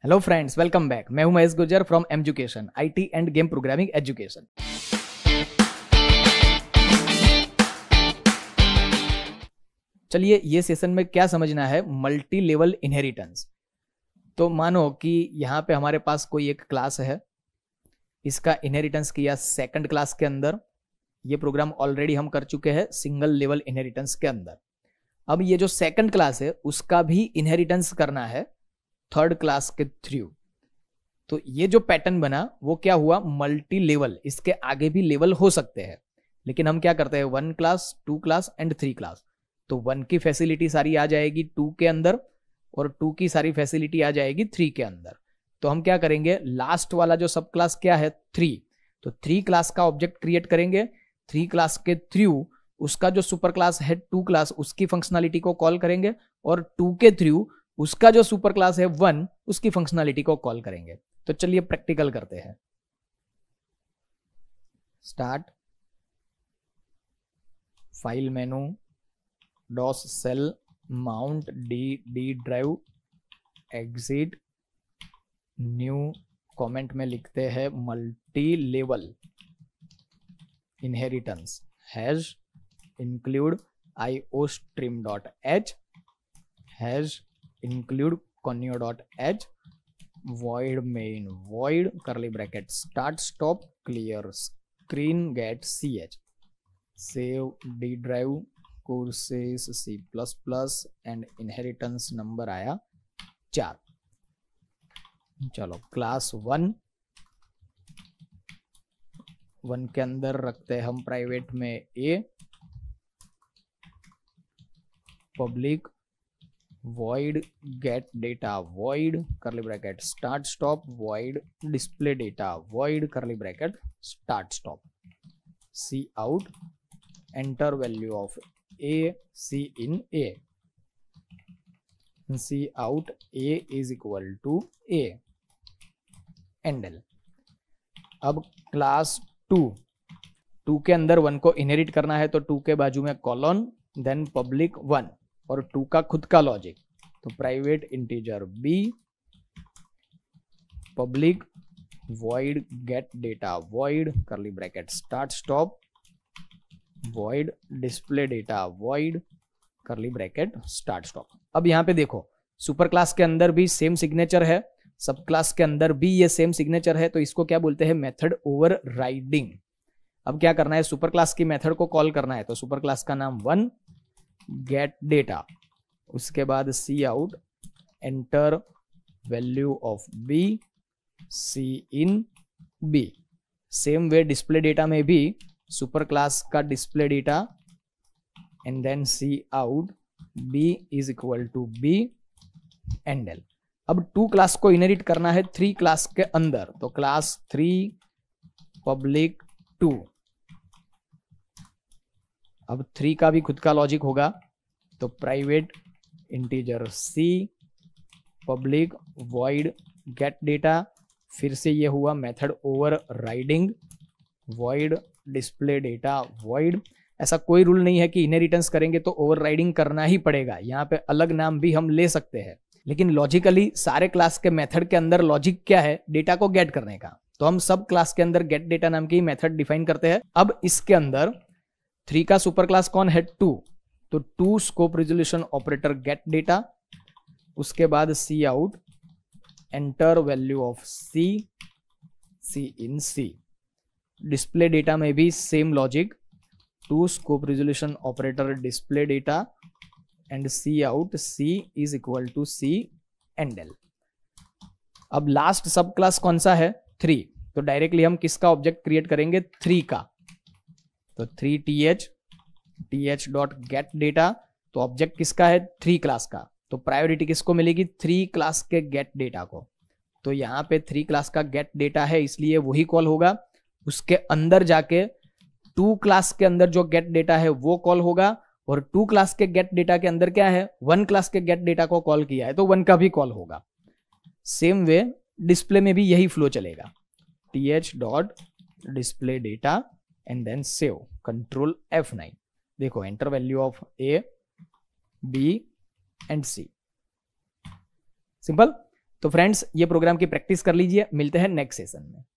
Hello friends, welcome back. मैं हूं Mahesh Gurjar from education IT end game programming education. चलिए, ये सेशन में क्या समझना है, मल्टी लेवल इनहेरिटेंस। तो मानो कि यहाँ पे हमारे पास कोई एक क्लास है, इसका इनहेरिटेंस किया सेकंड क्लास के अंदर। ये प्रोग्राम ऑलरेडी हम कर चुके हैं सिंगल लेवल इनहेरिटेंस के अंदर। अब ये जो सेकंड क्लास है उसका भी इनहेरिटेंस करना है थर्ड क्लास के थ्रू। तो ये जो पैटर्न बना वो क्या हुआ, मल्टी लेवल। इसके आगे भी लेवल हो सकते हैं, लेकिन हम क्या करते हैं, 1 क्लास, 2 क्लास एंड 3 क्लास। तो 1 की फैसिलिटी सारी आ जाएगी 2 के अंदर और 2 की सारी फैसिलिटी आ जाएगी 3 के अंदर। तो हम क्या करेंगे, लास्ट वाला जो सब क्लास क्या है 3, तो 3 क्लास का ऑब्जेक्ट क्रिएट करेंगे। 3 क्लास के थ्रू उसका जो सुपर क्लास है 2 क्लास, उसकी फंक्शनलिटी को कॉल करेंगे, और 2 के थ्रू उसका जो सुपर क्लास है 1, उसकी फंक्शनलिटी को कॉल करेंगे। तो चलिए प्रैक्टिकल करते हैं। Start, file menu, DOS shell, mount D drive, exit, new, comment में लिखते हैं multi level inheritance, hash include iostream.h, hash include conio.h, void main void curly bracket start stop clear screen get ch, save d drive courses c++ and inheritance number आया 4। चलो class 1 के अंदर रखते हैं हम प्राइवेट में a, public void get data void curly bracket start stop void display data void curly bracket start stop, c out, enter value of a, c in a, c out a is equal to a, endl. अब class 2 के अंदर 1 को inherit करना है, तो 2 के बाजू में कॉलन, देन पब्लिक 1 और 2 का खुद का लॉजिक। तो private integer b, public void get data void curly bracket start stop void display data void curly bracket start stop। अब यहां पे देखो, सुपर क्लास के अंदर भी सेम सिग्नेचर है, सब क्लास के अंदर भी ये सेम सिग्नेचर है, तो इसको क्या बोलते हैं, मेथड ओवरराइडिंग। अब क्या करना है, सुपर क्लास की मेथड को कॉल करना है। तो सुपर क्लास का नाम 1 गेट डेटा, उसके बाद cout, enter value of B, cin B. Same way display data में भी सुपर क्लास का display data and then cout B is equal to B, endl. अब 2 class को inherit करना है 3 class के अंदर, तो क्लास 3 पब्लिक 2। अब 3 का भी खुद का लॉजिक होगा, तो private integer c, public void get data, फिर से ये हुआ method overriding, void display data void। ऐसा कोई रूल नहीं है कि इनहेरिटेंस करेंगे तो ओवरराइडिंग करना ही पड़ेगा, यहाँ पे अलग नाम भी हम ले सकते हैं, लेकिन लॉजिकली सारे क्लास के मेथड के अंदर लॉजिक क्या है, डेटा को गेट करने का। तो हम सब क्लास के अंदर गेट डेटा नाम की मेथड डिफाइन करते हैं। अब इसके अंदर 3 का सुपर क्लास कौन है 2, तो 2 scope resolution operator get data, उसके बाद cout, enter value of C, cin C. Display data में भी same logic, 2 scope resolution operator display data and cout C is equal to C, endl. अब last सब class कौन सा है 3, तो डायरेक्टली हम किसका ऑब्जेक्ट क्रिएट करेंगे 3 का, तो 3 th डॉट गेट डेटा। तो ऑब्जेक्ट किसका है 3 क्लास का, तो प्रायोरिटी किसको मिलेगी 3 क्लास के गेट डेटा को। तो यहाँ पे 3 क्लास का गेट डेटा है, इसलिए वही कॉल होगा। उसके अंदर जाके 2 क्लास के अंदर जो गेट डेटा है वो कॉल होगा, और 2 क्लास के गेट डेटा के अंदर क्या है 1 क्लास के गेट डेटा को कॉल किया है, तो 1 का भी कॉल होगा। सेम वे डिस्प्ले में भी यही फ्लो चलेगा, th dot display data and then save, control F9। देखो enter value of a, b एंड c, सिंपल। तो फ्रेंड्स ये प्रोग्राम की प्रैक्टिस कर लीजिए, मिलते हैं नेक्स्ट सेशन में।